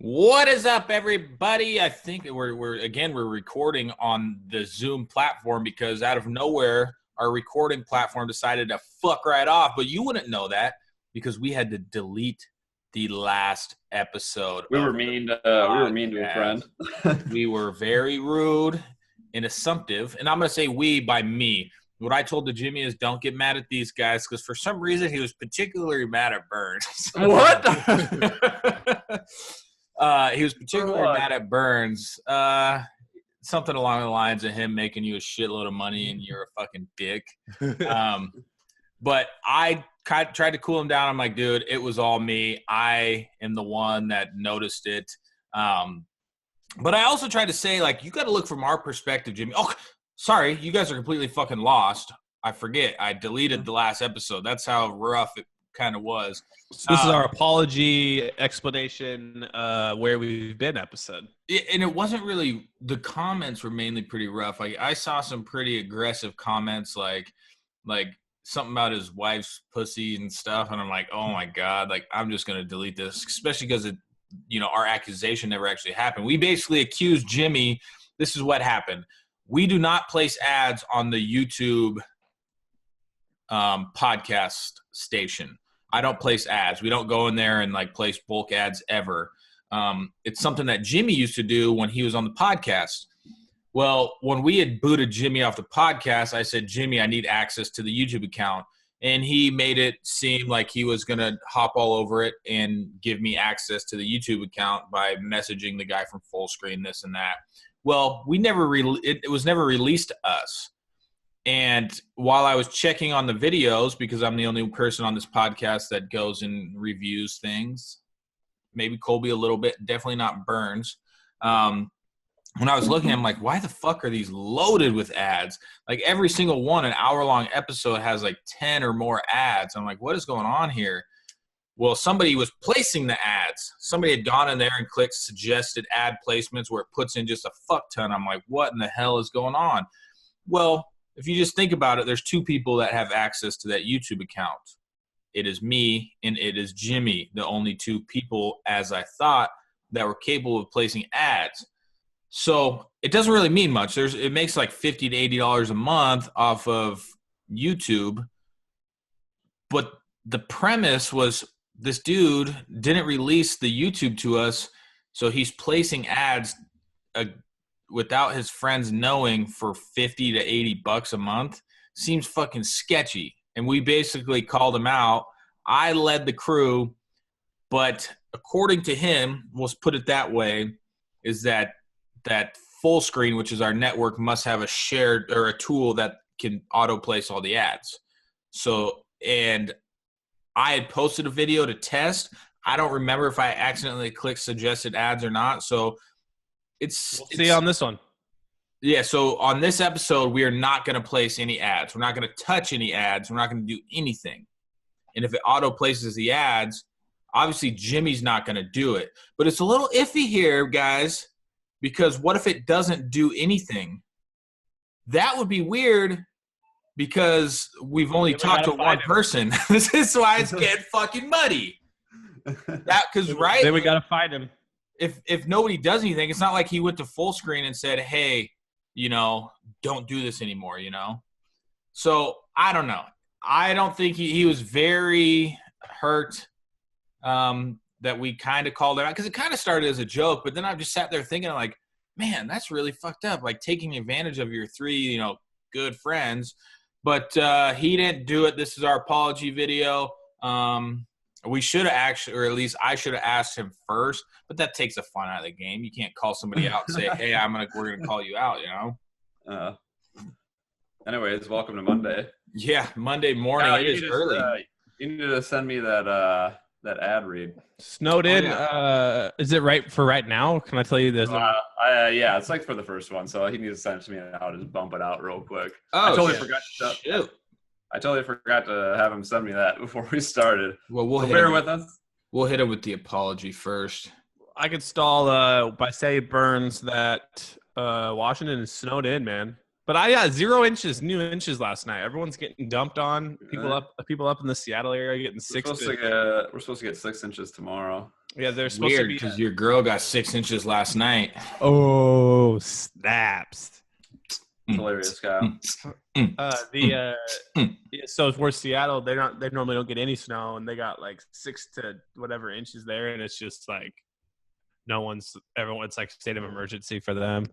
What is up, everybody? I think we're recording on the Zoom platform because out of nowhere, our recording platform decided to fuck right off. But you wouldn't know that because we had to delete the last episode. We were mean to a friend. We were very rude and assumptive, and I'm gonna say we by me. What I told to Jimmy is don't get mad at these guys because for some reason he was particularly mad at Burns. What? He was particularly mad at Burns. Something along the lines of him making you a shitload of money and you're a fucking dick. But I tried to cool him down. I'm like, dude, it was all me. I am the one that noticed it. But I also tried to say, like, you got to look from our perspective, Jimmy. Oh, sorry, you guys are completely fucking lost. I forget. I deleted the last episode. That's how rough it kind of was. So this is our apology explanation where we've been episode. And it wasn't really – the comments were mainly pretty rough. Like, I saw some pretty aggressive comments like something about his wife's pussy and stuff. And I'm like, oh, my God. Like, I'm just going to delete this, especially because, our accusation never actually happened. We basically accused Jimmy. This is what happened. We do not place ads on the YouTube podcast station. I don't place ads. We don't go in there and place bulk ads ever. It's something that Jimmy used to do when he was on the podcast. Well, when we had booted Jimmy off the podcast, I said, Jimmy, I need access to the YouTube account. And he made it seem like he was going to hop all over it and give me access to the YouTube account by messaging the guy from Fullscreen, this and that. Well, it was never released to us. And while I was checking on the videos, because I'm the only person on this podcast that goes and reviews things, maybe Colby a little bit, definitely not Burns. When I was looking, I'm like, why the fuck are these loaded with ads? Like every single one, an hour-long episode has 10 or more ads. I'm like, what is going on here? Well, somebody was placing the ads. Somebody had gone in there and clicked suggested ad placements where it puts in just a fuck ton. I'm like, what in the hell is going on? Well, if you just think about it, there's two people that have access to that YouTube account. It is me and it is Jimmy, the only two people, as I thought, that were capable of placing ads. So it doesn't really mean much. It makes $50 to $80 a month off of YouTube. But the premise was this dude didn't release the YouTube to us, so he's placing ads without his friends knowing for $50 to $80 a month. Seems fucking sketchy. And we basically called him out. I led the crew, but according to him, we'll put it that way, is that Fullscreen, which is our network, must have a shared or a tool that can auto place all the ads. So, and I had posted a video to test. I don't remember if I accidentally clicked suggested ads or not. So we'll see on this one. Yeah. So on this episode, we are not going to place any ads. We're not going to touch any ads. We're not going to do anything. And if it auto places the ads, obviously Jimmy's not going to do it. But it's a little iffy here, guys. Because what if it doesn't do anything? That would be weird because we've only talked to one person. This is why it's getting fucking muddy. Right? Then we got to find him. If nobody does anything, it's not like he went to Fullscreen and said, hey, don't do this anymore, So I don't know. I don't think he was very hurt. That we kind of called it out because it kind of started as a joke, but then I just sat there thinking man, that's really fucked up. Taking advantage of your three, good friends, but he didn't do it. This is our apology video. We should have actually, or at least I should have asked him first, but that takes the fun out of the game. You can't call somebody out and say, hey, we're going to call you out, Anyways, welcome to Monday. Yeah. Monday morning. It is early. You need to send me that ad read. Snowed in. Is it right for right now? Can I tell you this? Yeah, it's for the first one, so he needs to send it to me and I'll just bump it out real quick. I totally forgot to have him send me that before we started. Well, bear with us. We'll hit him with the apology first. I could stall by saying Burns that Washington is snowed in, man. But I got 0 inches, new inches last night. Everyone's getting dumped on. People up in the Seattle area getting 6. We're supposed to get 6 inches tomorrow. Yeah, they're supposed Weird to be. because your girl got 6 inches last night. Oh, snaps. Hilarious, Kyle. So where Seattle, they normally don't get any snow, and they got like 6 to whatever inches there, and it's just like everyone's like state of emergency for them.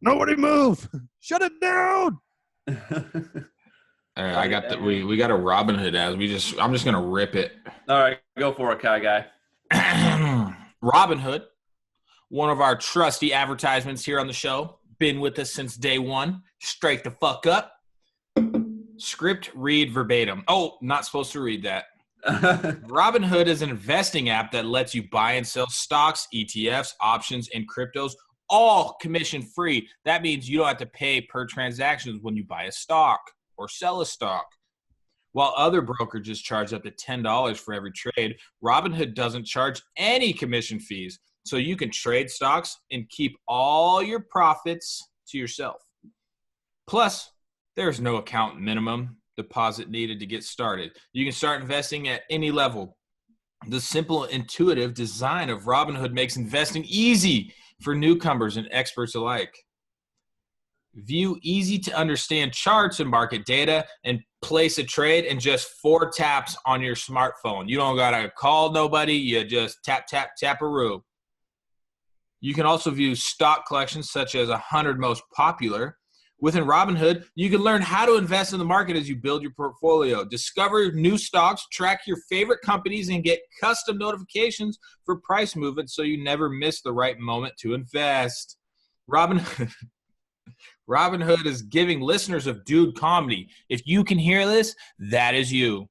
Nobody move! Shut it down! I got that. We got a Robin Hood as I'm just gonna rip it. All right, go for it, Kai guy. Robin Hood, one of our trusty advertisements here on the show, been with us since day one. Straight the fuck up. Script read verbatim. Oh, not supposed to read that. Robinhood is an investing app that lets you buy and sell stocks, ETFs, options, and cryptos, all commission free. That means you don't have to pay per transactions when you buy a stock or sell a stock. While other brokerages charge up to $10 for every trade, Robinhood doesn't charge any commission fees. So you can trade stocks and keep all your profits to yourself. Plus, there's no account minimum deposit needed to get started. You can start investing at any level. The simple, intuitive design of Robinhood makes investing easy for newcomers and experts alike. View easy-to-understand charts and market data and place a trade in just 4 taps on your smartphone. You don't got to call nobody. You just tap, tap, tap-a-roo. You can also view stock collections such as 100 most popular. Within Robinhood, you can learn how to invest in the market as you build your portfolio. Discover new stocks, track your favorite companies, and get custom notifications for price movements so you never miss the right moment to invest. Robinhood is giving listeners of Dude Comedy, if you can hear this, that is you,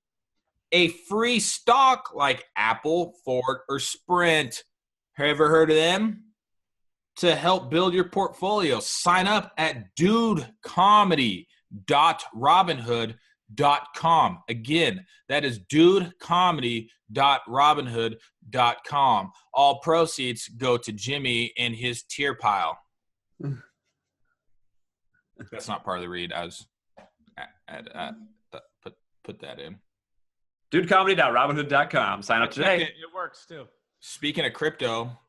a free stock like Apple, Ford, or Sprint. Have you ever heard of them? To help build your portfolio, sign up at dudecomedy.robinhood.com. Again, that is dudecomedy.robinhood.com. All proceeds go to Jimmy and his tier pile. That's not part of the read. I was put that in. Dudecomedy.robinhood.com. Sign up today. It works too. Speaking of crypto.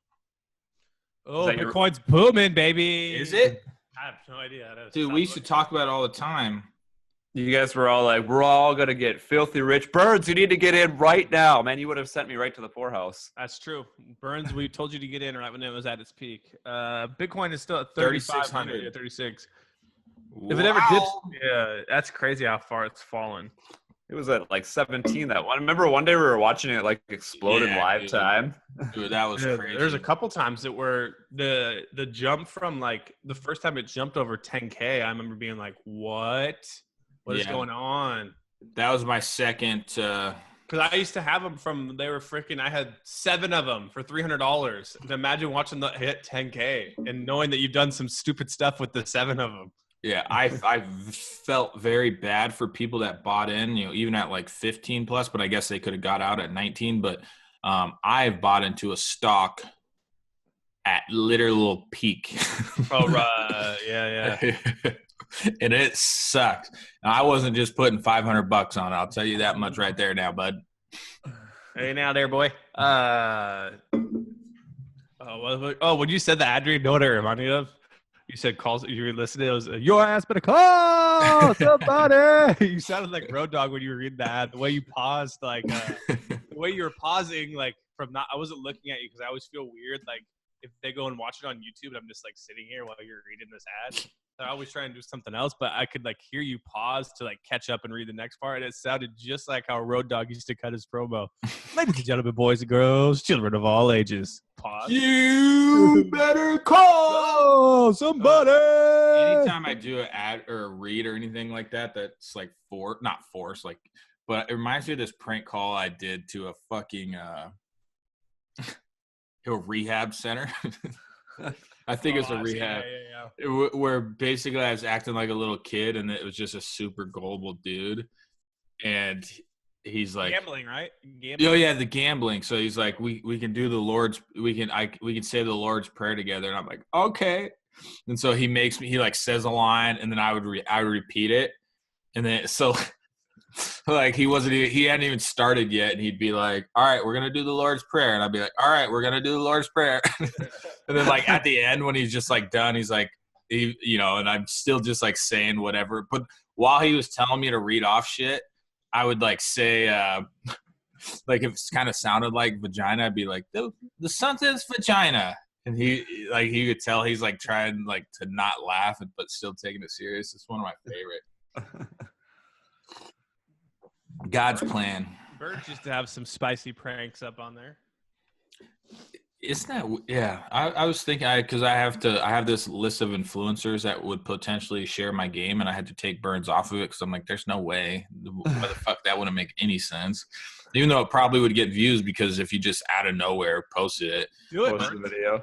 Oh, Bitcoin's booming, baby. Is it? I have no idea. Dude, we used to talk about it all the time. You guys were all like, we're all going to get filthy rich. Burns, you need to get in right now. Man, you would have sent me right to the poorhouse. That's true. Burns, we told you to get in right when it was at its peak. Bitcoin is still at 3,600, 36. If it ever dips, yeah, that's crazy how far it's fallen. It was at like 17 that one. Remember one day we were watching it like explode in live time? Dude, that was crazy. There's a couple times that were the jump from like the first time it jumped over 10K, I remember being like, what is going on? That was my second. Because I used to have them I had 7 of them for $300. And imagine watching that hit 10K and knowing that you've done some stupid stuff with the 7 of them. Yeah, I felt very bad for people that bought in, even at like 15 plus, but I guess they could have got out at 19. But I've bought into a stock at literal peak. Oh, right. Yeah. And it sucked. I wasn't just putting $500 on it. I'll tell you that much right there now, bud. Hey, now there, boy. When you said that, Adrian, know what it reminded me of? You said calls. You were listening. It was your ass better call somebody. You sounded like Road Dogg when you were reading that. The way you paused, like the way you were pausing, like from not. I wasn't looking at you because I always feel weird. Like if they go and watch it on YouTube, and I'm just like sitting here while you're reading this ad. I always try and do something else, but I could like hear you pause to like catch up and read the next part. And it sounded just like how Road Dogg used to cut his promo. Ladies and gentlemen, boys and girls, children of all ages. Pause. You better call somebody. Anytime I do an ad or a read or anything like that, that's like not forced, like, but it reminds me of this prank call I did to a fucking a rehab center. I think it's a rehab. Yeah. Where basically I was acting like a little kid, and it was just a super gullible dude, and he's like gambling, right? Oh yeah, the gambling. So he's like, we can do the Lord's, we can say the Lord's Prayer together, and I'm like, okay. And so he like says a line, and then I would repeat it, and then so Like he hadn't even started yet, and he'd be like, "All right, we're gonna do the Lord's Prayer," and I'd be like, "All right, we're gonna do the Lord's Prayer," and then like at the end when he's just like done, he's like, and I'm still just like saying whatever. But while he was telling me to read off shit, I would like say, like if it kind of sounded like vagina, I'd be like, the something's vagina. And he could tell he's like trying like to not laugh but still taking it serious. It's one of my favorite. God's plan. Birds used to have some spicy pranks up on there. Isn't that yeah? I was thinking because I have this list of influencers that would potentially share my game, and I had to take Burns off of it because I'm like, there's no way. Why the fuck that wouldn't make any sense? Even though it probably would get views because if you just out of nowhere posted it, post the video.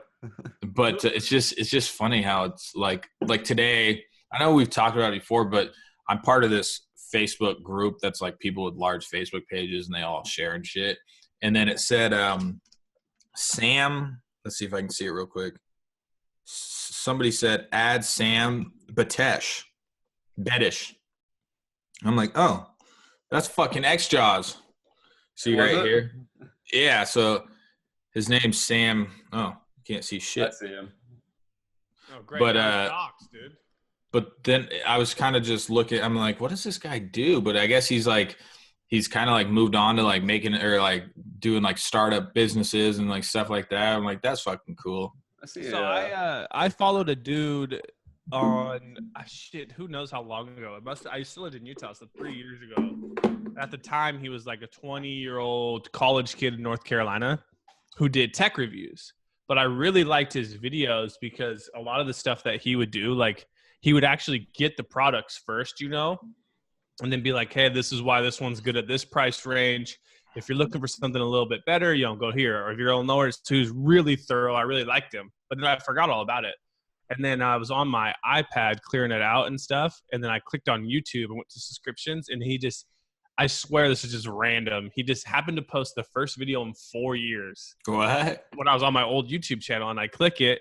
But it's just funny how it's like today. I know we've talked about it before, but I'm part of this Facebook group that's like people with large Facebook pages and they all share and shit. And then it said Sam. Let's see if I can see it real quick. Somebody said add Sam Betish. I'm like, oh, that's fucking X-Jaws. See right here? Yeah, so his name's Sam. Oh, can't see shit. I see him. Oh, great. But docs, dude. But then I was kind of just looking. I'm like, what does this guy do? But I guess he's kind of like moved on to like making or like doing like startup businesses and like stuff like that. I'm like, that's fucking cool. I see. So I followed a dude on shit. Who knows how long ago? I still lived in Utah, so 3 years ago. At the time, he was like a 20-year-old college kid in North Carolina who did tech reviews. But I really liked his videos because a lot of the stuff that he would do, like he would actually get the products first, and then be like, hey, this is why this one's good at this price range. If you're looking for something a little bit better, go here. Or if you're going lower, so he's really thorough. I really liked him. But then I forgot all about it. And then I was on my iPad clearing it out and stuff. And then I clicked on YouTube and went to subscriptions. And I swear this is just random. He just happened to post the first video in 4 years. What? When I was on my old YouTube channel and I click it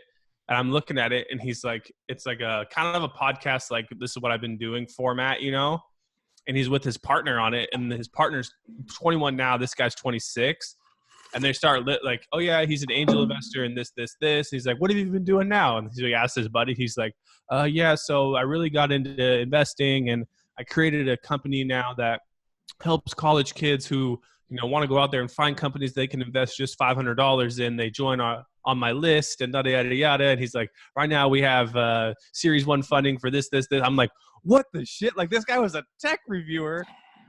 and I'm looking at it and he's like, it's like a kind of a podcast, like this is what I've been doing format, and he's with his partner on it. And his partner's 21 now. This guy's 26. And they start like, oh yeah, he's an angel investor in this. He's like, what have you been doing now? And he asked his buddy, he's like, yeah, so I really got into investing and I created a company now that helps college kids who want to go out there and find companies they can invest just $500 in. They join on my list and yada yada yada. And he's like, right now we have Series 1 funding for this. I'm like, what the shit? Like this guy was a tech reviewer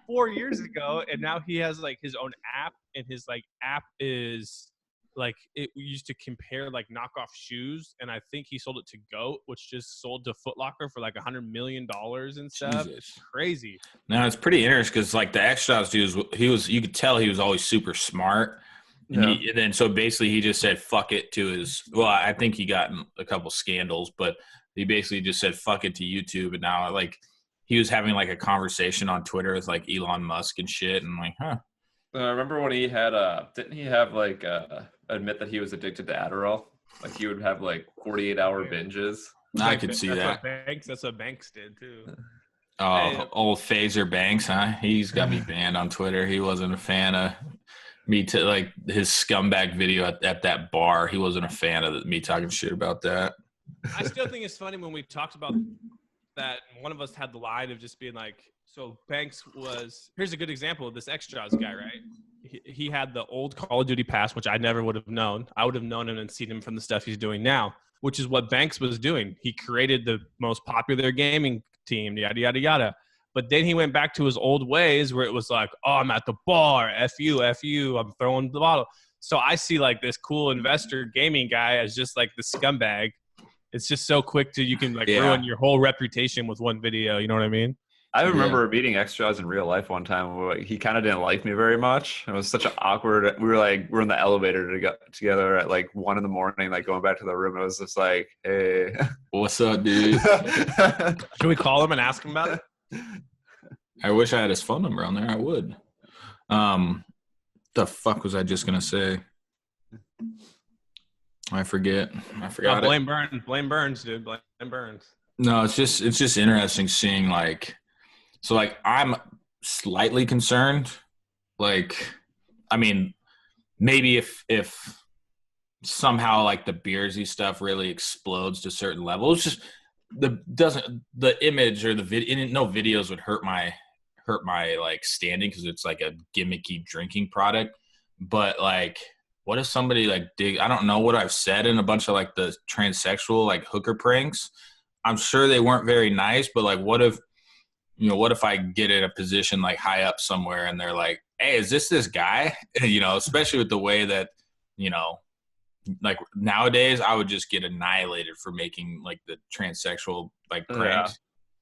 4 years ago, and now he has like his own app, and his like app is like we used to compare like knockoff shoes, and I think he sold it to Goat, which just sold to Foot Locker for like $100 million and stuff. Jesus. It's crazy. No, it's pretty interesting because like the X-Jaws dude, you could tell he was always super smart. And, Yeah. and then so basically he just said fuck it to his. Well, I think he got in a couple scandals, but he basically just said fuck it to YouTube, and now like he was having like a conversation on Twitter with like Elon Musk and shit, and like, huh. I remember when he had didn't he have like admit that he was addicted to Adderall? Like he would have like 48-hour binges. I could see that. That's what Banks did too. Oh, Hey. old Phaser Banks, huh? He's got me banned on Twitter. He wasn't a fan of me to like his scumbag video at that bar. He wasn't a fan of me talking shit about that. I still think it's funny when we talked about that. One of us had the line of just being like, so Banks was, here's a good example of this X-Jaws guy, right? He had the old Call of Duty pass, which I never would have known. I would have known him and seen him from the stuff he's doing now, which is what Banks was doing. He created the most popular gaming team, yada, yada, yada. But then he went back to his old ways where it was like, oh, I'm at the bar, F you, I'm throwing the bottle. So I see like this cool investor gaming guy as just like the scumbag. It's just so quick you can like ruin your whole reputation with one video. You know what I mean? I remember meeting X-Jaws in real life one time where he kind of didn't like me very much. It was such an awkward, we're in the elevator together at like 1 a.m, like going back to the room. It was just like, hey. What's up, dude? Should we call him and ask him about it? I wish I had his phone number on there. I would. The fuck was I just gonna say? I forgot it. Blame Burns, dude. Blame Burns. No, it's just interesting seeing like, so like I'm slightly concerned. Like, I mean, maybe if somehow like the Beersy stuff really explodes to certain levels, just the image or the video, no videos would hurt my like standing because it's like a gimmicky drinking product. But like, what if somebody like I don't know what I've said in a bunch of like the transsexual like hooker pranks. I'm sure they weren't very nice, but like, what if I get in a position like high up somewhere and they're like, hey, is this guy? Especially with the way that, like nowadays I would just get annihilated for making like the transsexual like pranks.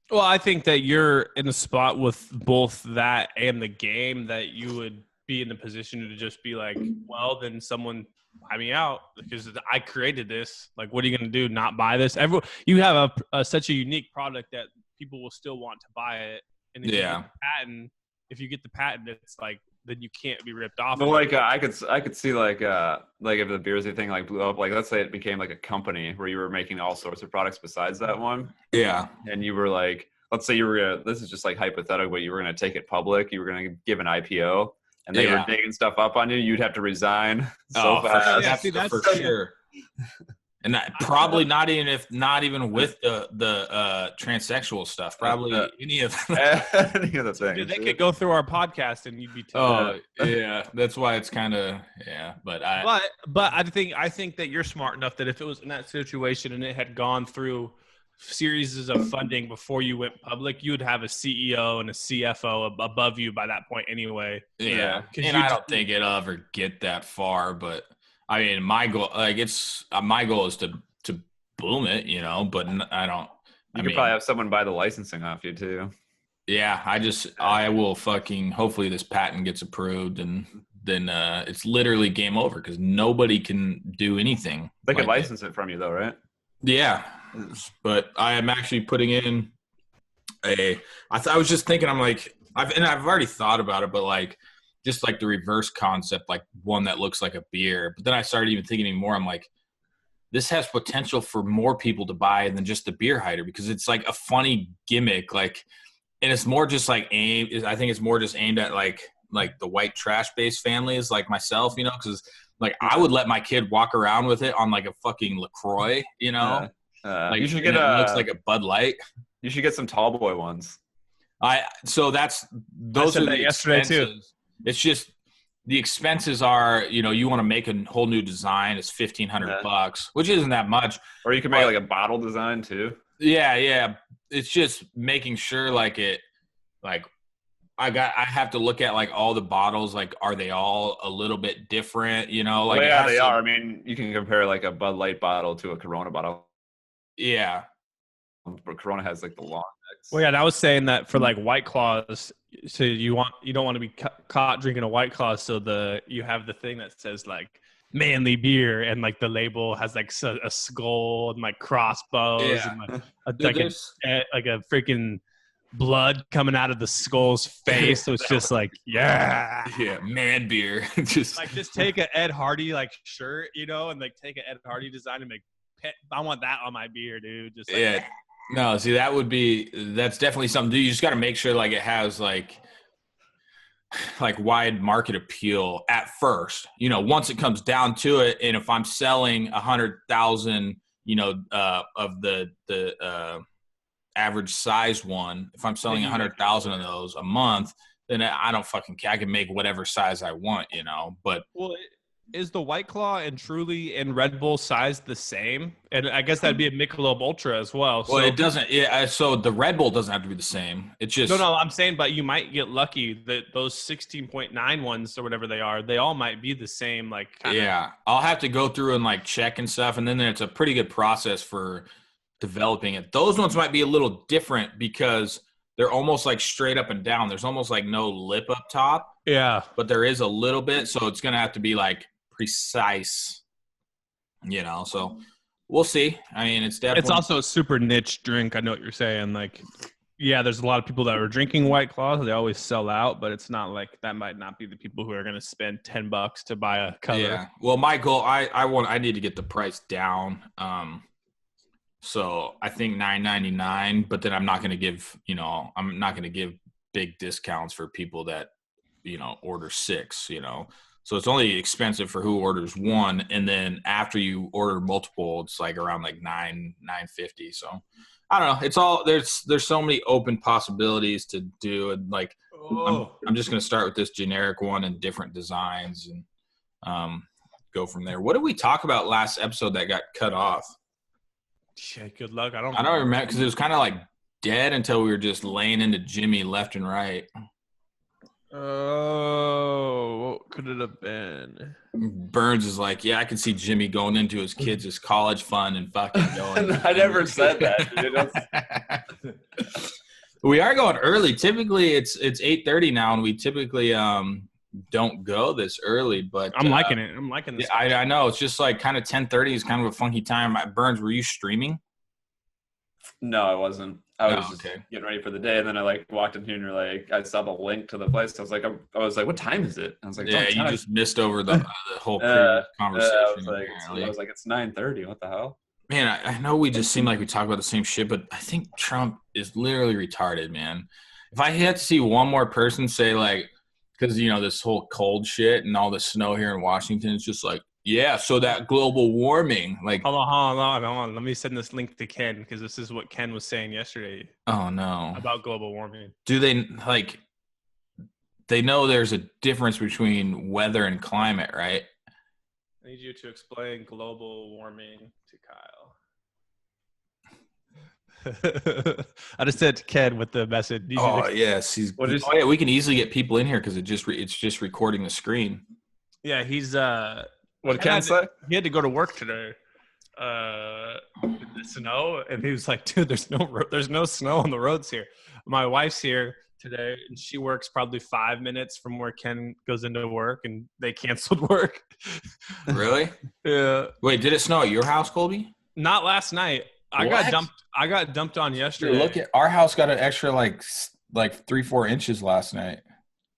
Well, I think that you're in a spot with both that and the game that you would be in the position to just be like, well, then someone buy me out because I created this. Like, what are you going to do? Not buy this? You have such a unique product that people will still want to buy it. And if you get the patent, it's like, then you can't be ripped off. But like, I could see like if the Beersy thing like blew up, like let's say it became like a company where you were making all sorts of products besides that one. Yeah. And you were like, let's say this is just like hypothetical, but you were going to take it public. You were going to give an IPO and they were digging stuff up on you. You'd have to resign so fast. That's for sure. And probably not even with the transsexual stuff. Probably any of the things. Dude, they could go through our podcast and you'd be. Yeah, that's why it's kind of But I think that you're smart enough that if it was in that situation and it had gone through series of funding before you went public, you would have a CEO and a CFO above you by that point anyway. Yeah, and I don't think it'll ever get that far, but. I mean, my goal, like my goal is to boom it, but I don't. You could probably have someone buy the licensing off you too. Yeah, I will hopefully this patent gets approved and then it's literally game over because nobody can do anything. They could license it from you though, right? Yeah, but I am actually putting in I was just thinking, I'm like, I've already thought about it, but like, just like the reverse concept, like one that looks like a beer. But then I started even thinking more. I'm like, this has potential for more people to buy than just the beer hider because it's like a funny gimmick. Like, and it's more just like I think it's more just aimed at like the white trash based families like myself, because like I would let my kid walk around with it on like a fucking LaCroix, like you should it looks like a Bud Light. You should get some tall boy ones. Those are the yesterday expenses. too. It's just the expenses are, you want to make a whole new design. It's $1,500, which isn't that much. Or you can make like a bottle design too. Yeah. It's just making sure like I have to look at like all the bottles. Like, are they all a little bit different? Like they are. I mean, you can compare like a Bud Light bottle to a Corona bottle. Yeah. But Corona has like the long necks. Well, yeah, and I was saying that for like White Claws, so you don't want to be caught drinking a White Claw, so you have the thing that says like manly beer, and like the label has like a skull and like crossbows and like a freaking blood coming out of the skull's face. So it's just like man beer. Just take an Ed Hardy like shirt, and like take an Ed Hardy design and make. I want that on my beer, dude. Just like, No, see, that's definitely something. You just got to make sure like it has like wide market appeal at first. Once it comes down to it, and if I'm selling 100,000, of the average size one, if I'm selling 100,000 of those a month, then I can make whatever size I want, But is the White Claw and Truly and Red Bull size the same? And I guess that'd be a Michelob Ultra as well. Well, it doesn't. Yeah, so the Red Bull doesn't have to be the same. It's just no. I'm saying, but you might get lucky that those 16.9 ones or whatever they are, they all might be the same. Like, I'll have to go through and like check and stuff, and then it's a pretty good process for developing it. Those ones might be a little different because they're almost like straight up and down. There's almost like no lip up top. Yeah, but there is a little bit, so it's gonna have to be like precise, so we'll see. I mean, it's also a super niche drink. I know what you're saying. Like, there's a lot of people that are drinking White Claws. They always sell out, but it's not like that might not be the people who are going to spend $10 to buy a color. Yeah. Well, my goal, I need to get the price down. So I think $9.99, but then I'm not going to give big discounts for people that, order 6, So it's only expensive for who orders 1. And then after you order multiple, it's like around like $9.50. So I don't know. It's all there's so many open possibilities to do. And like, I'm just going to start with this generic one and different designs and go from there. What did we talk about last episode that got cut off? Yeah, good luck. I don't remember because it was kind of like dead until we were just laying into Jimmy left and right. Oh, what could it have been? Burns is like, yeah, I can see Jimmy going into his kids' college fund and fucking going. I never said that, dude. We are going early. Typically, it's 8:30 now, and we typically don't go this early. But I'm liking it. I'm liking this. Yeah, I know. It's just like kind of 10:30 is kind of a funky time. Burns, were you streaming? No, I wasn't. I was just getting ready for the day, and then I like walked in here and you're like, I saw the link to the place. I was like, what time is it? I was like, yeah, you just missed over the whole previous conversation. I was like, it's 9:30. What the hell? Man, I know we just seem like we talk about the same shit, but I think Trump is literally retarded, man. If I had to see one more person say like, because this whole cold shit and all the snow here in Washington, it's just like, yeah, so that global warming, like. Hold on. Let me send this link to Ken because this is what Ken was saying yesterday. Oh no. About global warming. Do they they know there's a difference between weather and climate, right? I need you to explain global warming to Kyle. I just said to Ken with the message. Yes, yeah, we can easily get people in here because it's just recording the screen. Yeah, he's what did Ken say? He had to go to work today. In the snow, and he was like, "Dude, there's no snow on the roads here." My wife's here today, and she works probably 5 minutes from where Ken goes into work, and they canceled work. Really? Yeah. Wait, did it snow at your house, Colby? Not last night. I got dumped on yesterday. Dude, look at our house got an extra like 3-4 inches last night.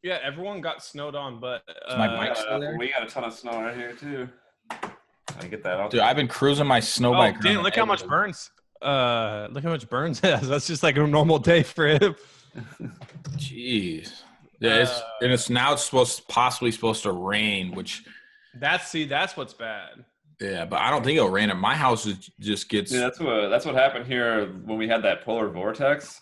Yeah, everyone got snowed on, but we got a ton of snow right here too. I get that out. Dude, I've been cruising my snow bike. Damn, look how much Burns. Look how much Burns has. That's just like a normal day for him. Jeez. Yeah, it's now possibly supposed to rain, which that's what's bad. Yeah, but I don't think it'll rain at my house. It just gets. Yeah, that's what happened here when we had that polar vortex.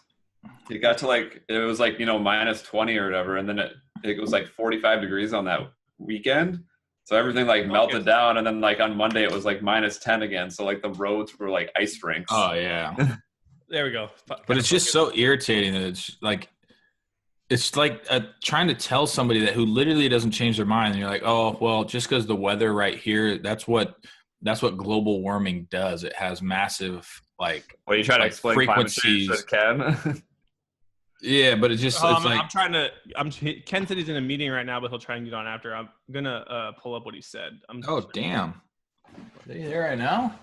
It got to it was like minus 20 or whatever, and then it was like 45 degrees on that weekend. So everything melted down, and then on Monday it was minus 10 again. So the roads were like ice rinks. Oh yeah. There we go. But it's just so irritating that it's like trying to tell somebody who literally doesn't change their mind. And you're like, oh well, just because the weather right here, that's what global warming does. It has massive Well, you try to explain frequencies. Ken. Yeah, but it's just Ken said he's in a meeting right now, but he'll try and get on after. I'm gonna pull up what he said. Damn. Are they there right now?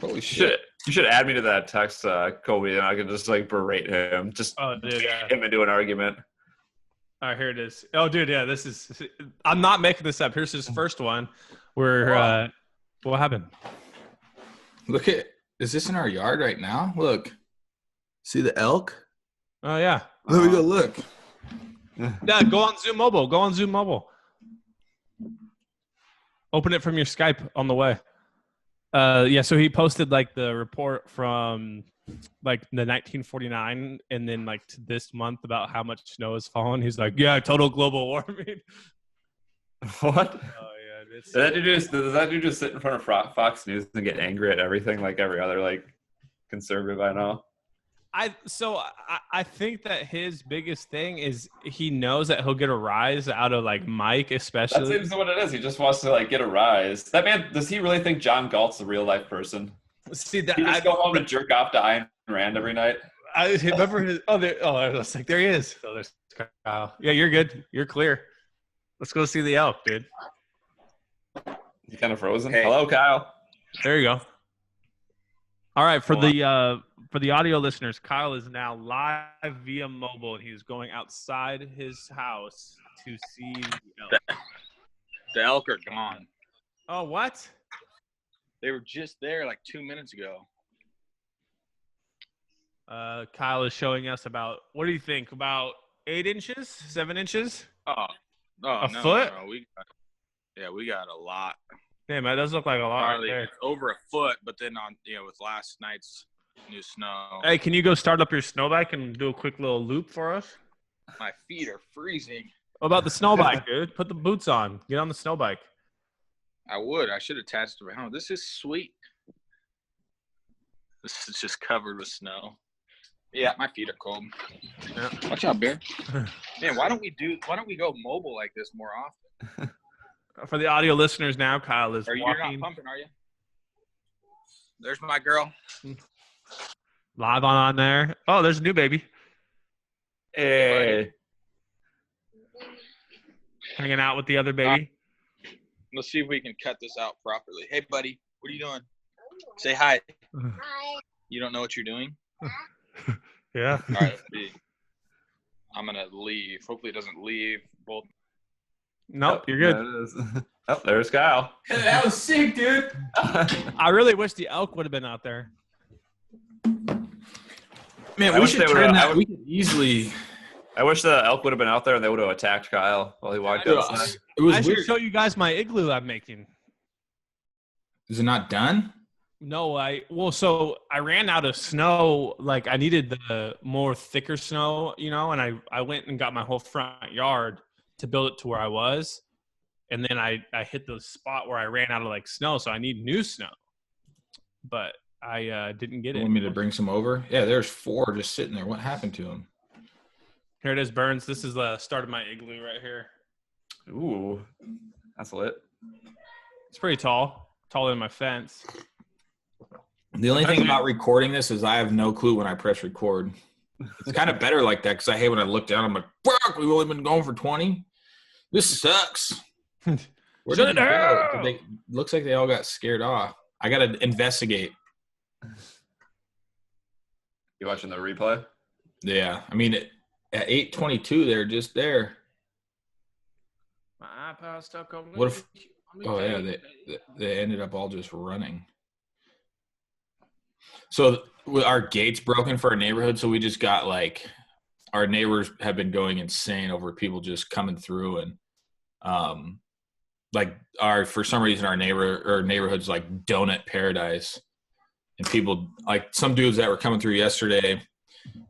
Holy shit. You should add me to that text, Kobe, and I can just berate him. Just get him into an argument. All right, here it is. Oh, dude, yeah, this is. I'm not making this up. Here's his first one. Where what happened? Look at. Is this in our yard right now? Look. See the elk? Oh yeah. Let me go look. Yeah, go on Zoom Mobile. Open it from your Skype on the way. Yeah, so he posted the report from the 1949 and then to this month about how much snow has fallen. He's like, yeah, total global warming. What? Oh yeah. Does that dude just sit in front of Fox News and get angry at everything like every other conservative I know? I think that his biggest thing is he knows that he'll get a rise out of Mike, especially. That seems what it is. He just wants to get a rise. That man, does he really think John Galt's a real life person? See that he just go home and jerk off to Ayn Rand every night. I remember his. I was like, there he is. Oh, there's Kyle. Yeah, you're good. You're clear. Let's go see the elk, dude. You kind of frozen. Hey. Hello, Kyle. There you go. All right, for the audio listeners, Kyle is now live via mobile, and he's going outside his house to see the elk. The elk are gone. Oh, what? They were just there 2 minutes ago. Kyle is showing us about, what do you think about 8 inches, 7 inches. Oh, A no, foot? No, we got a lot. Damn, that does look like a lot. Right Probably there. over a foot, but then with last night's new snow, Hey, can you go start up your snow bike and do a quick little loop for us? my feet are freezing. What about the snow bike, dude? Put the boots on. Get on the snow bike. I should attach it to my helmet. This is sweet. This is just covered with snow. Yeah, my feet are cold. Yeah. Watch out, Bear. Man, why don't we go mobile like this more often? For the audio listeners now, Kyle is You're walking not pumping, are you? There's my girl. live on there. Oh, there's a new baby Hey. hanging out with the other baby. Let's see if we can cut this out properly. Hey, buddy, what are you doing? Say hi. Hi. You don't know what you're doing? Yeah. All right, I'm going to leave. Hopefully it doesn't leave. Both. Nope, you're good. There it is. Oh, there's Kyle. That was sick, dude. I really wish the elk would have been out there. Man, I we wish should they were- turn I that. would- We could easily. I wish the elk would have been out there and they would have attacked Kyle while he walked Dude, outside. it was I should weird. show you guys my igloo I'm making. Is it not done? No, so I ran out of snow. Like I needed the more thicker snow, and I went and got my whole front yard to build it to where I was. And then I hit the spot where I ran out of like snow. So I need new snow, but I didn't get You it. want me to bring some over? Yeah, there's 4 just sitting there. What happened to them? Here it is, Burns. This is the start of my igloo right here. Ooh, that's lit. It's pretty tall, taller than my fence. The only thing about recording this is I have no clue when I press record. It's kind of better like that because I hate when I look down. I'm like, fuck, we've only been going for 20. This sucks. Where Shut did it they go? down! Looks like they all got scared off. I got to investigate. You watching the replay? Yeah. I mean, at 8:22, they're just there. My iPod stuck on. What if- Oh, yeah. They ended up all just running. So with our gates broken for our neighborhood, so we just got like our neighbors have been going insane over people just coming through and like for some reason our neighborhood's like donut paradise, and people like some dudes that were coming through yesterday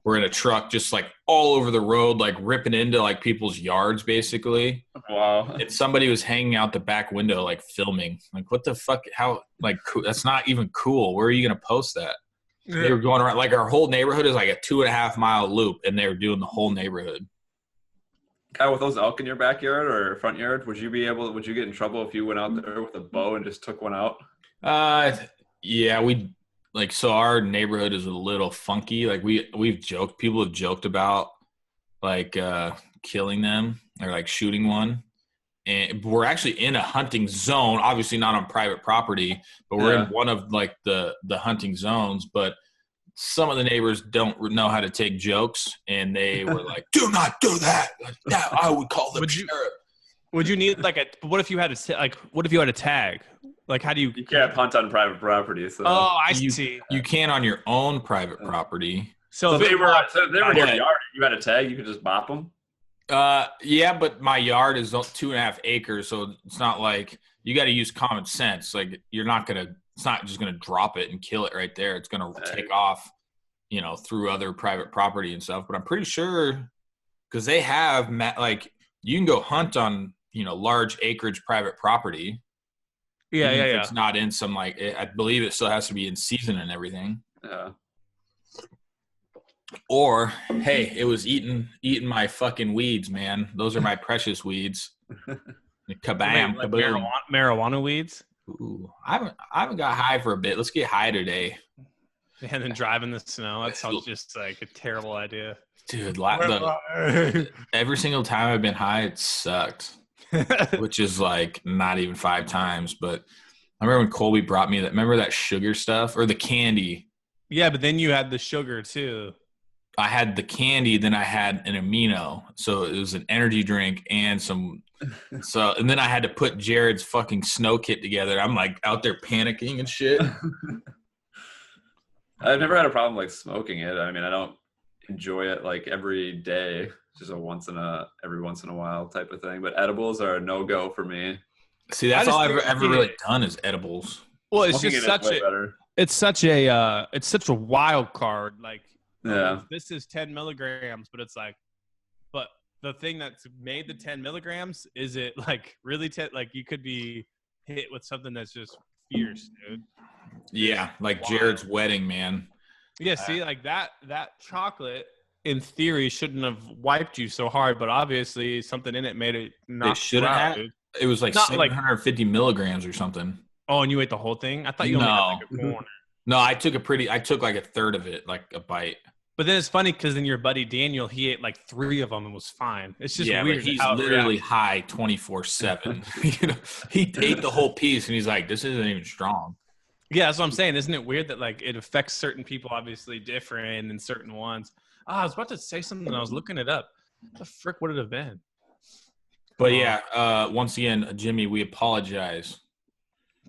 were in a truck just like all over the road, like ripping into like people's yards basically. Wow. And somebody was hanging out the back window like filming. Like what the fuck? How like that's not even cool. Where are you gonna post that? They were going around like our whole neighborhood is like a 2.5 mile loop, and they were doing the whole neighborhood. Kyle, with those elk in your backyard or front yard, would you get in trouble if you went out there with a bow and just took one out? Yeah, so our neighborhood is a little funky. Like people have joked about like killing them or like shooting one. And we're actually in a hunting zone, obviously not on private property, but we're in one of like the hunting zones. But some of the neighbors don't know how to take jokes, and they were like, "Do not do that." Like, that I would call the sheriff. Would you need like what if you had a tag? Like how do you? You can't hunt on private property. So. Oh, I You- see. You can on your own private property. So if they were in your Yeah. yard, you had a tag, you could just bop them. Yeah, but my yard is 2.5 acres, so it's not like you got to use common sense. Like it's not just gonna drop it and kill it right there. It's gonna take off, through other private property and stuff. But I'm pretty sure because they have like you can go hunt on large acreage private property. yeah. It's not in some like I believe it still has to be in season and everything. Yeah. Or hey, it was eating my fucking weeds, man. Those are my precious weeds. Kabam, Like kaboom. marijuana weeds, Ooh, I haven't got high for a bit. Let's get high today, and then drive in the snow. That sounds just like a terrible idea. dude. Every single time I've been high, it sucked, which is like not even 5 times. But I remember when Colby brought me that. Remember that sugar stuff or the candy? Yeah, but then you had the sugar too. I had the candy, then I had an amino. So it was an energy drink and and then I had to put Jared's fucking snow kit together. I'm like out there panicking and shit. I've never had a problem like smoking it. I mean, I don't enjoy it like every day. just a every once in a while type of thing. But edibles are a no-go for me. See, that's I just all I've think- ever really done is edibles. Well, it's Smoking just it is such way a better. it's such a wild card. Like, Yeah. this is 10 milligrams, but it's like, but the thing that's made the 10 milligrams, is it like really like you could be hit with something that's just fierce, dude. Yeah, like Wild. Jared's wedding, man. Yeah, see, like that chocolate in theory shouldn't have wiped you so hard, but obviously something in it made it not. shouldn't have. It was like Not like- 750 milligrams or something. Oh, and you ate the whole thing? I thought you only had like a No. corner. No, I took like a third of it, like a bite. But then it's funny because then your buddy Daniel, he ate like 3 of them and was fine. It's just Yeah, weird. but he's how it literally reacts. high 24/7. You know, he ate the whole piece and he's like, "This isn't even strong." Yeah, that's what I'm saying. Isn't it weird that like it affects certain people obviously different and certain ones? I was about to say something. I was looking it up. What the frick would it have been? But yeah, once again, Jimmy, we apologize.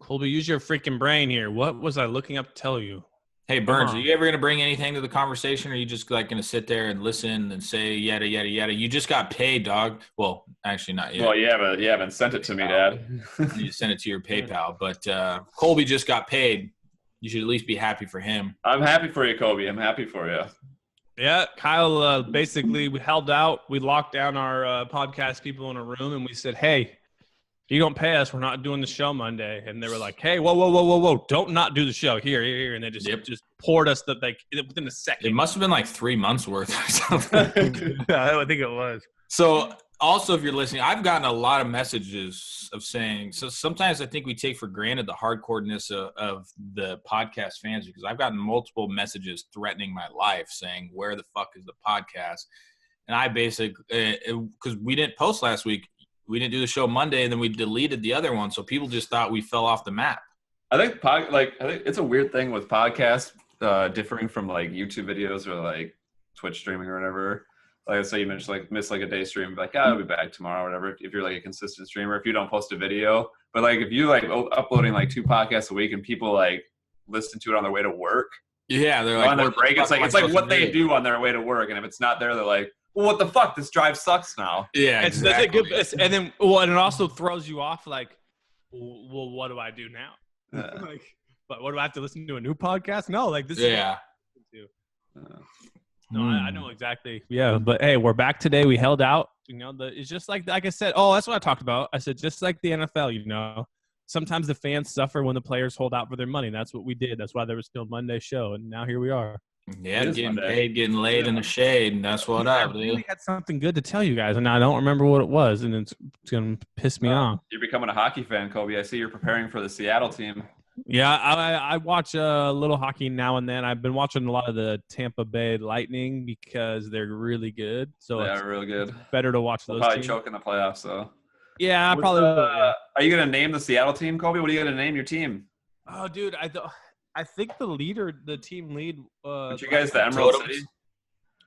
Colby, use your freaking brain here. What was I looking up to tell you? Hey Burns, on. are you ever gonna bring anything to the conversation, or are you just like gonna sit there and listen and say yada yada yada? You just got paid, dog. Well, actually not yet. Well, you haven't sent it to me, Dad. You send it to your PayPal. But Colby just got paid. You should at least be happy for him. I'm happy for you, Kobe. I'm happy for you. Yeah, Kyle, basically we held out. We locked down our podcast people in a room and we said, hey, if you don't pay us, we're not doing the show Monday. And they were like, hey, whoa. Don't not do the show. Here. And they just poured us within a second. It must have been like 3 months worth or something. I think it was. So also, if you're listening, I've gotten a lot of messages of saying, so sometimes I think we take for granted the hardcoreness of the podcast fans, because I've gotten multiple messages threatening my life saying, where the fuck is the podcast? And I basically, because we didn't post last week, we didn't do the show Monday, and then we deleted the other one. So people just thought we fell off the map. I think it's a weird thing with podcasts differing from like YouTube videos or like Twitch streaming or whatever. Like I say, you mentioned like miss like a day stream, like I'll be back tomorrow, or whatever. If you're like a consistent streamer, if you don't post a video, but like if you like uploading like 2 podcasts a week and people like listen to it on their way to work, Yeah, they're on their "What the break, fuck am I it's like supposed what to they do on their way to work, and if it's not there, they're like, well, what the fuck? This drive sucks now. Yeah, It's exactly. and then, and it also throws you off like, well, what do I do now? Yeah. Like, but what do I have to listen to a new podcast? No, like this is Yeah. No, I know exactly. Yeah, but hey, we're back today. We held out. You know, it's just like I said. Oh, that's what I talked about. I said just like the NFL. You know, sometimes the fans suffer when the players hold out for their money. That's what we did. That's why there was still Monday show, and now here we are. Yeah, It is getting Monday. paid, getting laid in the shade, and that's what I up, dude. really had something good to tell you guys, and I don't remember what it was, and it's gonna piss me off. You're becoming a hockey fan, Kobe. I see you're preparing for the Seattle team. Yeah, I watch a little hockey now and then. I've been watching a lot of the Tampa Bay Lightning because they're really good. So They it's are really good. better to watch They'll those probably teams. choke in the playoffs, though. Yeah, I probably will. Yeah. Are you gonna name the Seattle team, Kobe? What are you gonna name your team? Oh, dude, I think the team lead. Aren't you guys the Emerald Totems? City?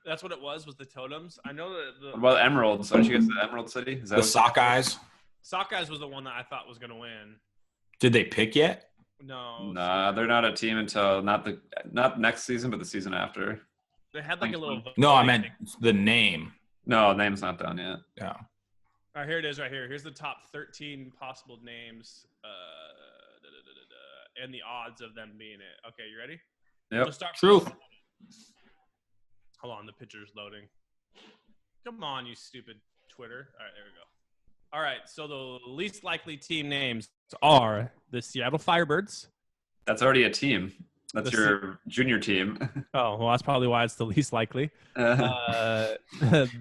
That's what it was the totems. I know that What about the Emeralds? Aren't you guys the Emerald City? Is that The what- Sockeyes. Sockeyes was the one that I thought was gonna win. Did they pick yet? No, Nah, they're not a team until not next season, but the season after. they had like a little. No, I meant the name. No, name's not done yet. Yeah. All right, here it is, right here. Here's the top 13 possible names, and the odds of them being it. Okay, you ready? Yep. We'll start. Truth. Hold on, the picture's loading. Come on, you stupid Twitter. All right, there we go. All right, so the least likely team names are the Seattle Firebirds. That's already a team. That's The your junior team. Oh, well, that's probably why it's the least likely. The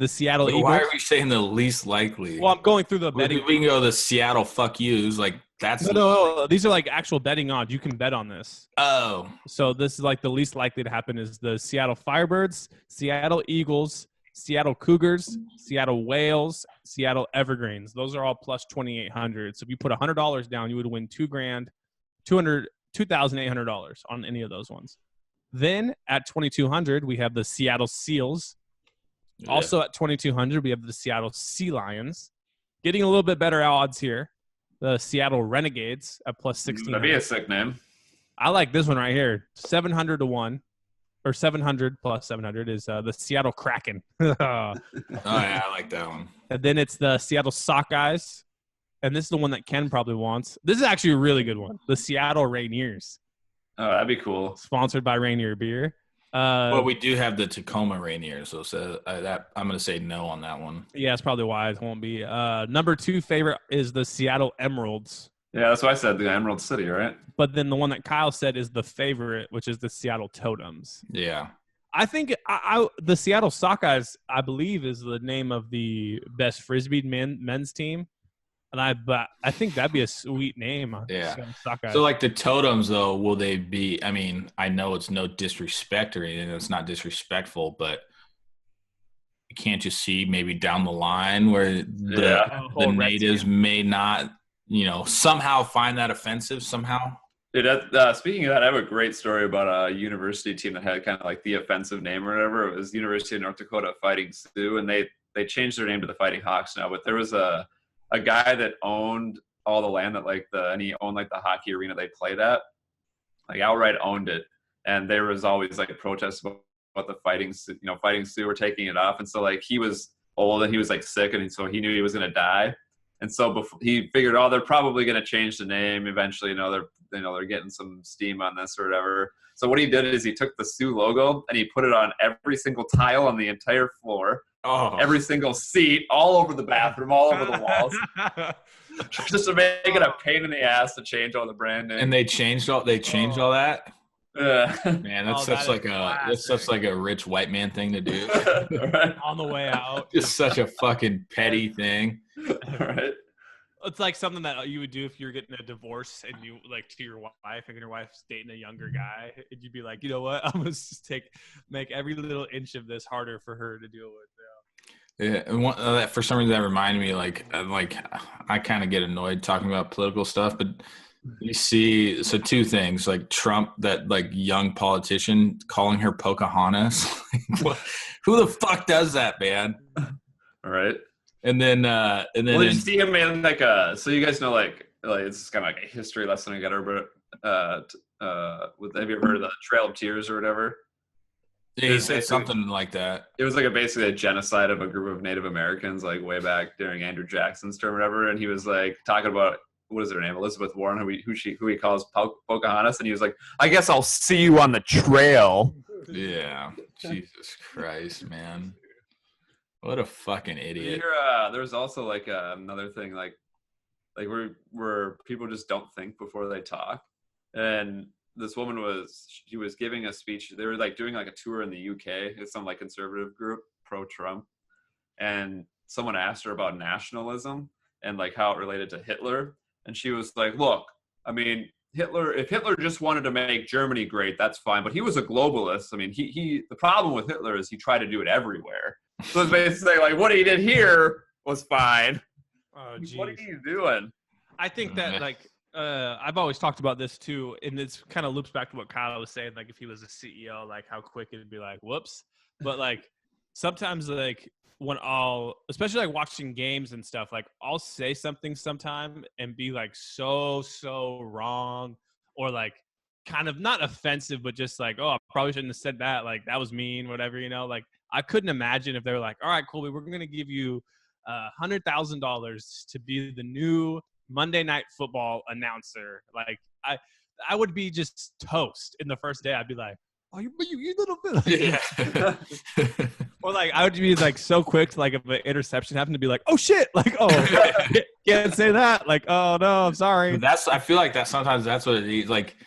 Seattle Eagles. Why are we saying the least likely? Well, I'm going through the we, betting. we can go the Seattle fuck yous. Like, that's. No. These are like actual betting odds. You can bet on this. Oh. So this is like the least likely to happen is the Seattle Firebirds, Seattle Eagles, Seattle Cougars, Seattle Whales, Seattle Evergreens. Those are all plus 2,800. So if you put $100 down, you would win $2,800 on any of those ones. Then at 2,200, we have the Seattle Seals. Also at 2,200, we have the Seattle Sea Lions. Getting a little bit better odds here. The Seattle Renegades at plus 1,600. That'd be a sick name. I like this one right here. 700 to 1. or 700 plus 700 is the Seattle Kraken. And Oh yeah, I like that one. then it's the Seattle Sockeyes. And this is the one that Ken probably wants. This is actually a really good one. The Seattle Rainiers, Oh, that'd be cool. sponsored by Rainier Beer. Well, we do have the Tacoma Rainiers, so that I'm going to say no on that one. Yeah, that's probably why it won't be. Number 2 favorite is the Seattle Emeralds. Yeah, that's what I said. The Emerald City, right? But then the one that Kyle said is the favorite, which is the Seattle Totems. Yeah. I think the Seattle Sockeyes, I believe, is the name of the best Frisbee men's team. And but I think that'd be a sweet name. Yeah. Sockeyes. So, like the Totems, though, will they be – I mean, I know it's no disrespect or anything. It's not disrespectful, but you can't just see maybe down the line where the natives may not, somehow find that offensive somehow. Dude, speaking of that, I have a great story about a university team that had kind of like the offensive name or whatever. It was University of North Dakota Fighting Sioux, and they changed their name to the Fighting Hawks now. But there was a guy that owned all the land that and he owned like the hockey arena they played at, like outright owned it. And there was always like protests about the Fighting Sioux were taking it off. And so like he was old and he was like sick, and so he knew he was going to die. And so he figured, they're probably going to change the name eventually. They're getting some steam on this or whatever. So what he did is he took the Sioux logo and he put it on every single tile on the entire floor. Oh. Every single seat, all over the bathroom, all over the walls, just to make it a pain in the ass to change all the brand name. And they changed all that. Man, that's such like a rich white man thing to do. Right. On the way out. Just such a fucking petty thing. Right. It's like something that you would do if you're getting a divorce and you like to your wife, and your wife's dating a younger guy, and you'd be like, you know what? I'm gonna just make every little inch of this harder for her to deal with. Yeah, and for some reason that reminded me, I kind of get annoyed talking about political stuff, but you see, so 2 things, like Trump, that like young politician calling her Pocahontas. Who the fuck does that, man? All right. And then well, you see him in like so you guys know like it's kind of like a history lesson I got over, have you ever heard of the Trail of Tears or whatever? Yeah, he said something like that. It was like basically a genocide of a group of Native Americans, like way back during Andrew Jackson's term or whatever. And he was like talking about, what is her name? Elizabeth Warren, who he calls Pocahontas. And he was like, I guess I'll see you on the trail. Yeah. Jesus Christ, man. What a fucking idiot. There's also like another thing, like where people just don't think before they talk. And this woman was giving a speech. They were like doing like a tour in the UK. It's some like conservative group, pro-Trump. And someone asked her about nationalism and like how it related to Hitler. And she was like, look, I mean, if Hitler just wanted to make Germany great, that's fine. But he was a globalist. I mean, the problem with Hitler is he tried to do it everywhere. So it's basically like what he did here was fine. Oh, what are you doing? I think that I've always talked about this too, and it's kind of loops back to what Kyle was saying. Like if he was a CEO, like how quick it'd be like, whoops. But like sometimes like when especially like watching games and stuff, like I'll say something sometime and be like so wrong, or like kind of not offensive, but just like, oh, I probably shouldn't have said that. Like that was mean, whatever, like I couldn't imagine if they were like, all right, Colby, we're going to give you $100,000 to be the new Monday Night Football announcer. Like I would be just toast in the first day. I'd be like, oh, you little bit. Yeah. Or like I would be like so quick to like if an interception happened to be like, oh shit, like can't say that. Like, oh no, I'm sorry. I feel like that sometimes that's what it is. Like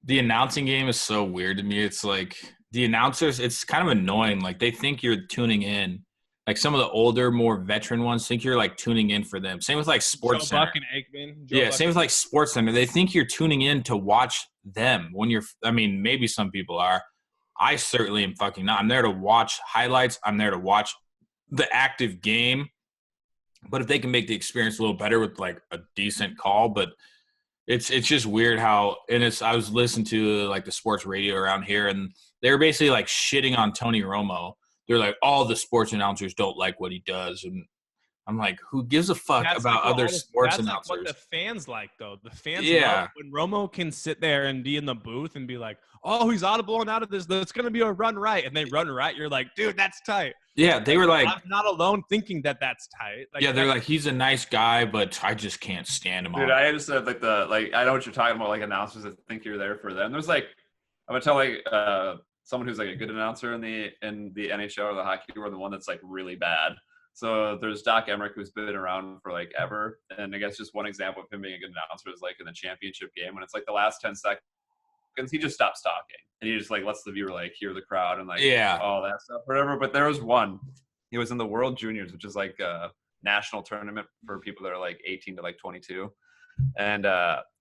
the announcing game is so weird to me. It's like the announcers, it's kind of annoying. Like they think you're tuning in. Like some of the older, more veteran ones think you're like tuning in for them. Same with like Sports Center. Buck and Aikman. Yeah, same with like Sports Center. They think you're tuning in to watch them when maybe some people are. I certainly am fucking not. I'm there to watch highlights. I'm there to watch the active game. But if they can make the experience a little better with like a decent call, but it's just weird how, and I was listening to like the sports radio around here, and they were basically like shitting on Tony Romo. They're like, all the sports announcers don't like what he does. And I'm like, who gives a fuck That's about like other sports that's announcers? like what the fans like, though. The fans Yeah. love when Romo can sit there and be in the booth and be like, "Oh, he's audible and out of this. It's gonna be a run right," and they run right. You're like, "Dude, that's tight." Yeah, they were like, I'm not alone thinking that that's tight. Like, yeah, they're like, he's a nice guy, but I just can't stand him. Dude, I understand like I know what you're talking about, like announcers that think you're there for them. There's like, I'm gonna tell like someone who's like a good announcer in the NHL or the hockey world, the one that's like really bad. So there's Doc Emmerich, who's been around for like ever, and I guess just one example of him being a good announcer is like in the championship game when it's like the last 10 seconds, he just stops talking and he just like lets the viewer like hear the crowd and like all that stuff, whatever. But there was one, he was in the World Juniors, which is like a national tournament for people that are like 18 to like 22, and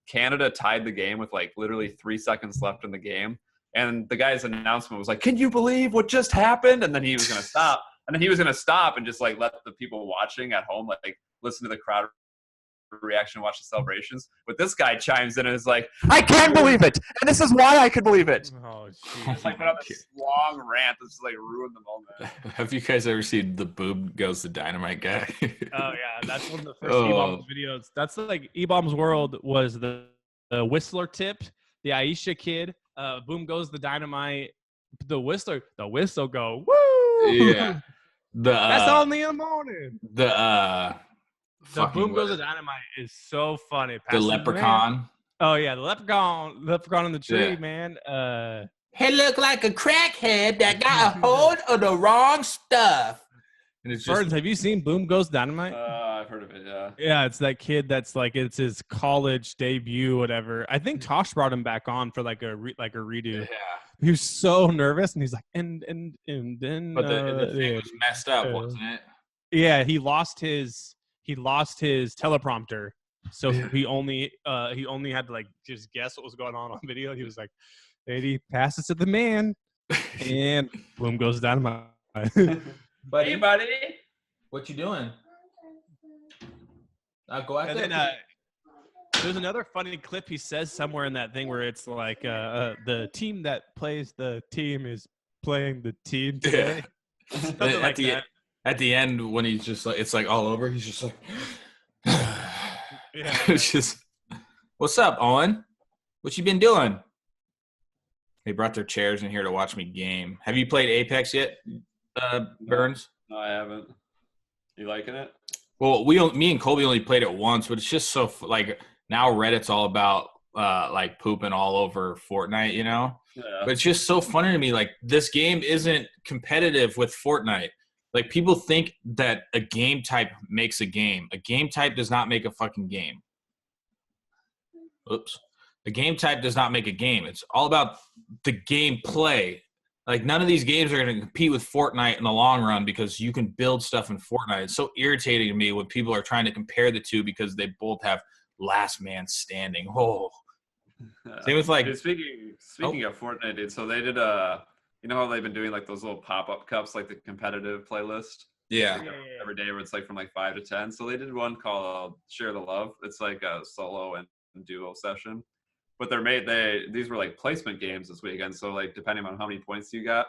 Canada tied the game with like literally 3 seconds left in the game, and the guy's announcement was like, "Can you believe what just happened?" And then he was gonna stop. And then he was going to stop and just like let the people watching at home like listen to the crowd reaction, watch the celebrations. But this guy chimes in and is like, "I can't believe it, and this is why I could believe it." Oh, It's like went on this long rant that's just like ruined the moment. Have you guys ever seen the Boob Goes the Dynamite guy? Oh yeah, that's one of the first E-Bombs videos. That's like E-Bombs World was the Whistler tip, the Aisha kid, Boom Goes the Dynamite, the whistle go, woo! Yeah. That's only in the morning. The Boom Goes the Dynamite is so funny. The leprechaun. Oh yeah, the leprechaun in the tree, man. He looked like a crackhead that got a hold of the wrong stuff. And it's just, Burns, have you seen Boom Goes Dynamite? I've heard of it. Yeah. Yeah, it's that kid that's like it's his college debut, whatever. I think Tosh brought him back on for like a redo. yeah. He was so nervous, and he's like, and then. But the thing was messed up, wasn't it? Yeah, he lost his teleprompter, so he only had to like just guess what was going on video. He was like, "Lady, pass it to the man," and Boom Goes Dynamite. Buddy, Hey, buddy. what you doing? I'll go out And there. then there's another funny clip he says somewhere in that thing where it's like the team that plays the team is playing the team today. Something like that. At the end, when he's just like, it's like all over. He's just like, Yeah. it's just, what's up, Owen? What you been doing? They brought their chairs in here to watch me game. Have you played Apex yet, Burns? No, I haven't. You liking it? Well, me and Colby only played it once, but it's just so like now Reddit's all about like pooping all over Fortnite, you know? Yeah. But it's just so funny to me. Like this game isn't competitive with Fortnite. Like people think that a game type makes a game. A game type does not make a fucking game. Oops. A game type does not make a game. It's all about the gameplay. Like none of these games are going to compete with Fortnite in the long run because you can build stuff in Fortnite. It's so irritating to me when people are trying to compare the two because they both have last man standing. Oh, same with like. Dude, speaking of Fortnite, dude. So they did you know how they've been doing like those little pop-up cups, like the competitive playlist. Yeah. Like, every day where it's like from like 5 to 10. So they did one called Share the Love. It's like a solo and duo session. But these were like placement games this weekend. So like depending on how many points you got,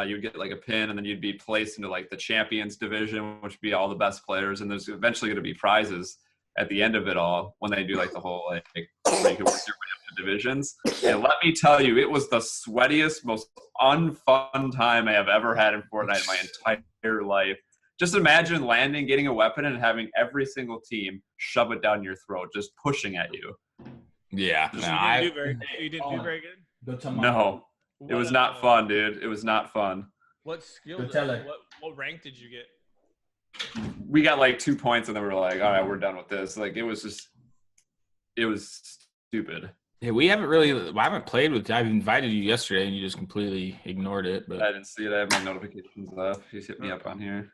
you'd get like a pin, and then you'd be placed into like the champions division, which would be all the best players. And there's eventually going to be prizes at the end of it all when they do like the whole like where you can work your way up to divisions. And let me tell you, it was the sweatiest, most unfun time I have ever had in Fortnite in my entire life. Just imagine landing, getting a weapon, and having every single team shove it down your throat, just pushing at you. Yeah. You didn't do very good? No, it was not fun, dude. It was not fun. What skill? What rank did you get? We got like 2 points, and then we were like, all right, we're done with this. Like, it was stupid. Yeah, I haven't played with. I've invited you yesterday, and you just completely ignored it. But I didn't see it. I have my notifications off. He's hit me up on here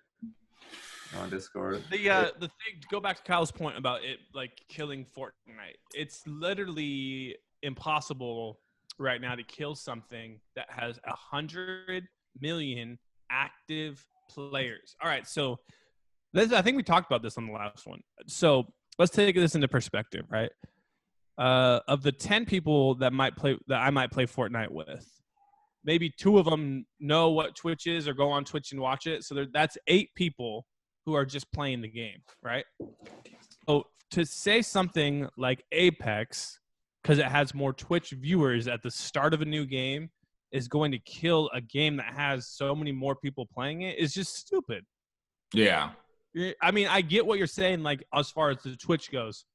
on Discord. The thing, to go back to Kyle's point about it like killing Fortnite, it's literally impossible right now to kill something that has 100 million active players. All right, so I think we talked about this on the last one. So let's take this into perspective, right? Of the 10 people that I might play Fortnite with, maybe 2 of them know what Twitch is or go on Twitch and watch it. So that's 8 people who are just playing the game, right? So to say something like Apex, because it has more Twitch viewers at the start of a new game, is going to kill a game that has so many more people playing it is just stupid. Yeah. I mean, I get what you're saying, like, as far as the Twitch goes.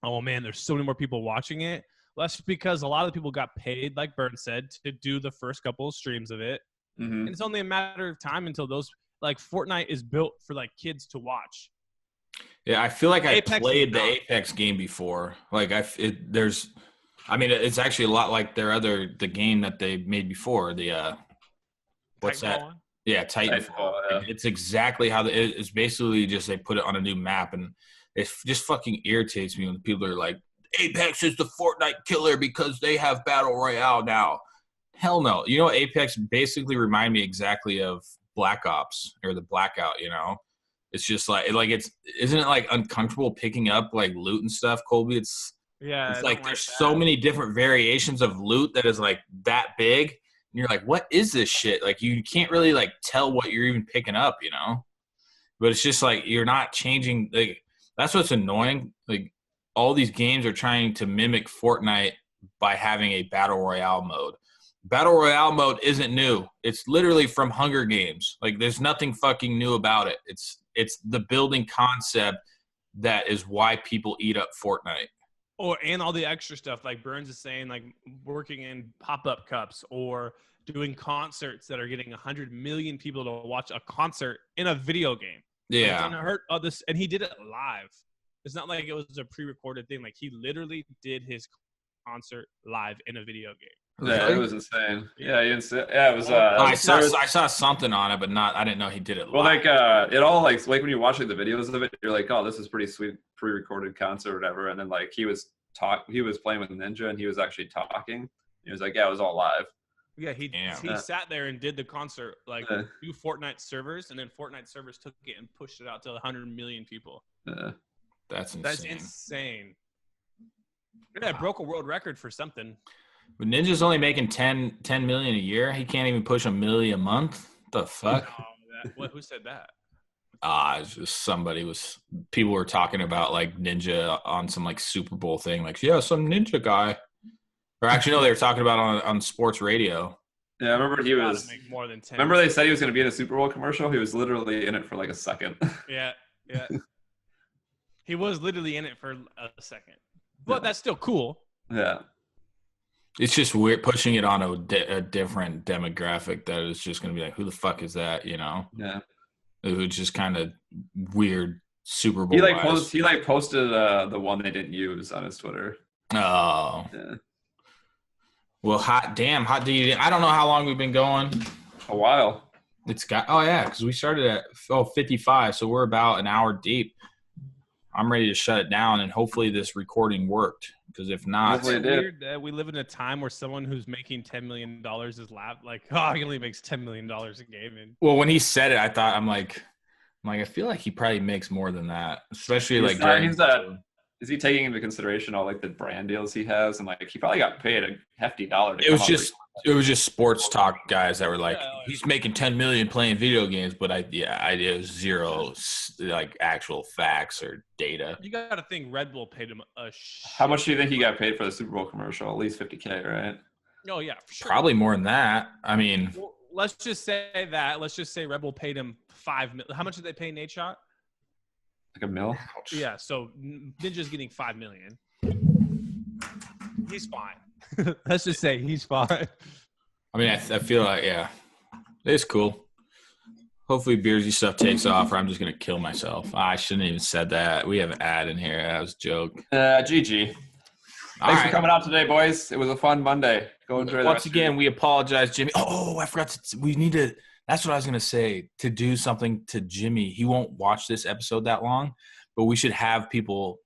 Oh, man, there's so many more people watching it. Well, that's because a lot of the people got paid, like Burn said, to do the first couple of streams of it. Mm-hmm. And it's only a matter of time until those, like, Fortnite is built for, like, kids to watch. Yeah, I feel like I Apex played is the not. Apex game before. Like, it's actually a lot like the game that they made before. What's that? Titanfall one? Yeah, Titanfall. Titanfall, yeah. It's exactly how it's basically just they put it on a new map, and it just fucking irritates me when people are like, Apex is the Fortnite killer because they have Battle Royale now. Hell no. You know, Apex basically remind me exactly of Black Ops or the Blackout, you know? It's just isn't it like uncomfortable picking up like loot and stuff, Colby? It's like there's so many different variations of loot that is like that big. And you're like, what is this shit? Like you can't really like tell what you're even picking up, you know? But it's just like you're not changing. Like that's what's annoying. Like all these games are trying to mimic Fortnite by having a battle royale mode. Battle royale mode isn't new. It's literally from Hunger Games. Like there's nothing fucking new about it. It's the building concept that is why people eat up Fortnite. And all the extra stuff, like Burns is saying, like working in pop-up cups or doing concerts that are getting 100 million people to watch a concert in a video game. Yeah. Like, heard of this, and he did it live. It's not like it was a pre-recorded thing. Like he literally did his concert live in a video game. Yeah, it was insane. Yeah, it was. I saw something on it, but I didn't know he did it live. Well, like it all like when you're watching the videos of it, you're like, oh, this is pretty sweet pre-recorded concert or whatever. And then like he was playing with Ninja and he was actually talking. He was like, yeah, it was all live. Yeah, he sat there and did the concert like 2 Fortnite servers, and then Fortnite servers took it and pushed it out to 100 million people. That's insane. That's insane. Yeah, it broke a world record for something. But Ninja's only making 10 million a year. He can't even push $1 million a month. The fuck? Who said that? It's just people were talking about like Ninja on some like Super Bowl thing. Like, yeah, some Ninja guy. Or actually, no, they were talking about on sports radio. Yeah, I remember he was. Make more than 10. Remember they said he was going to be in a Super Bowl commercial? He was literally in it for like a second. Yeah. He was literally in it for a second. But that's still cool. Yeah. It's just weird pushing it on a different demographic that is just going to be like, who the fuck is that, you know? Yeah. It was just kind of weird Super Bowl. He posted the one they didn't use on his Twitter. Oh. Yeah. Well, hot damn. I don't know how long we've been going. A while. Because we started at 55, so we're about an hour deep. I'm ready to shut it down, and hopefully this recording worked. Because if not, it's weird that we live in a time where someone who's making $10 million is he only makes $10 million a game. And well, when he said it, I'm like, I feel like he probably makes more than that, especially is he taking into consideration all like the brand deals he has, and like he probably got paid a hefty dollar. It was just sports talk guys that were like, he's making 10 million playing video games, but it was zero like actual facts or data. You got to think Red Bull paid him a shit. How much do you think he got paid for the Super Bowl commercial? At least $50K, right? Oh yeah, for sure. Probably more than that. I mean, well, let's just say that. Let's just say Red Bull paid him $5 million. How much did they pay Nate Shot? Like $1 million. Yeah, so Ninja's getting $5 million. He's fine. Let's just say he's fine. I mean, I feel like it's cool. Hopefully, Beersy stuff takes off, or I'm just gonna kill myself. I shouldn't even said that. We have an ad in here. That was a joke. GG. Thanks for coming out today, boys. It was a fun Monday. Go enjoy that. Once again, we apologize, Jimmy. Oh, I forgot we need to. That's what I was going to say, to do something to Jimmy. He won't watch this episode that long, but we should have people,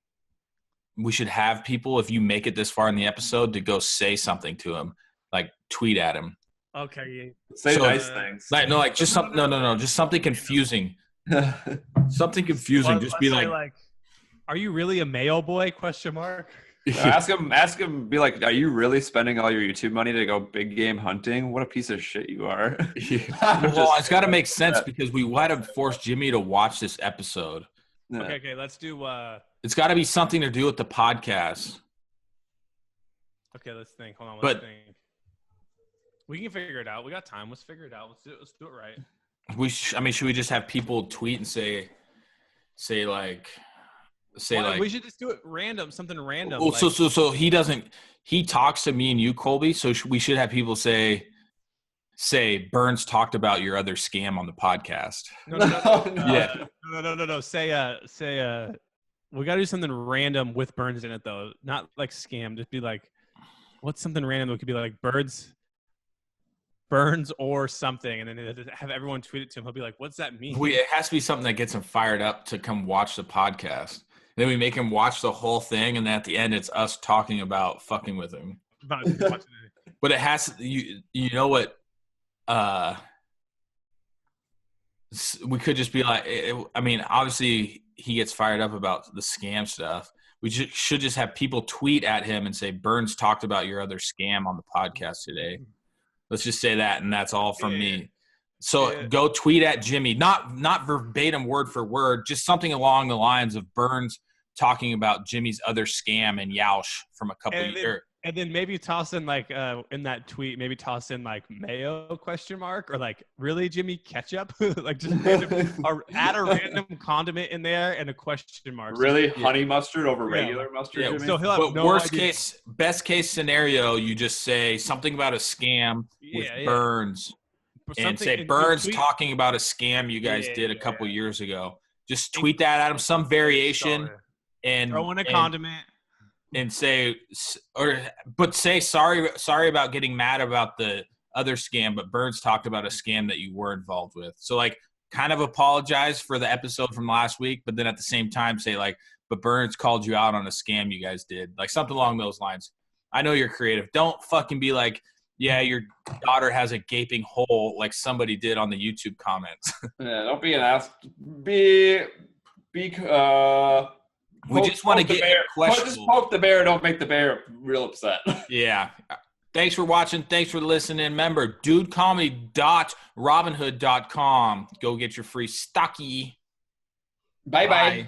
if you make it this far in the episode, to go say something to him, like tweet at him. Okay. Say nice things. Just something. No. Just something confusing. Something confusing. Just be like, are you really a Mayo boy? ? Ask him, be like, are you really spending all your YouTube money to go big game hunting? What a piece of shit you are. Well, it's got to make sense because we had to force Jimmy to watch this episode. Yeah. Okay, let's do. It's got to be something to do with the podcast. Okay, let's think. Hold on, But- let's think. We can figure it out. We got time. Let's figure it out. Let's do it right. Should we just have people tweet and say like We should just do it random, something random. well, like- so he talks to me and you, Colby. So we should have people say Burns talked about your other scam on the podcast. No. Yeah. No. Say we gotta do something random with Burns in it though. Not like scam. Just be like, what's something random that could be like Burns or something, and then have everyone tweet it to him. He'll be like, what's that mean? It has to be something that gets him fired up to come watch the podcast. Then we make him watch the whole thing, and then at the end, it's us talking about fucking with him. About watching it. But it has you know what? We could just be like, obviously he gets fired up about the scam stuff. We should just have people tweet at him and say, Burns talked about your other scam on the podcast today. Let's just say that, and that's all from me. So go tweet at Jimmy, not verbatim word for word, just something along the lines of Burns talking about Jimmy's other scam and Yauch from a couple of years. And then maybe toss in like in that tweet, maybe toss in like mayo ? Or like really Jimmy ketchup? Like just random, or add a random condiment in there and a question mark. Really, honey mustard over regular mustard? Yeah, Jimmy? So he'll have But best case scenario, you just say something about a scam with Burns and say Burns talking about a scam you guys did a couple years ago. Just tweet that at him, some variation, and throw in a condiment. And say sorry about getting mad about the other scam, but Burns talked about a scam that you were involved with. So like kind of apologize for the episode from last week, but then at the same time say like, but Burns called you out on a scam you guys did. Like something along those lines. I know you're creative. Don't fucking be like, yeah, your daughter has a gaping hole like somebody did on the YouTube comments. Yeah, don't be an ass. We just want to get questionable. Just poke the bear. Don't make the bear real upset. Yeah. Thanks for watching. Thanks for listening. Remember, dudecomedy.robinhood.com. Go get your free stocky. Bye-bye.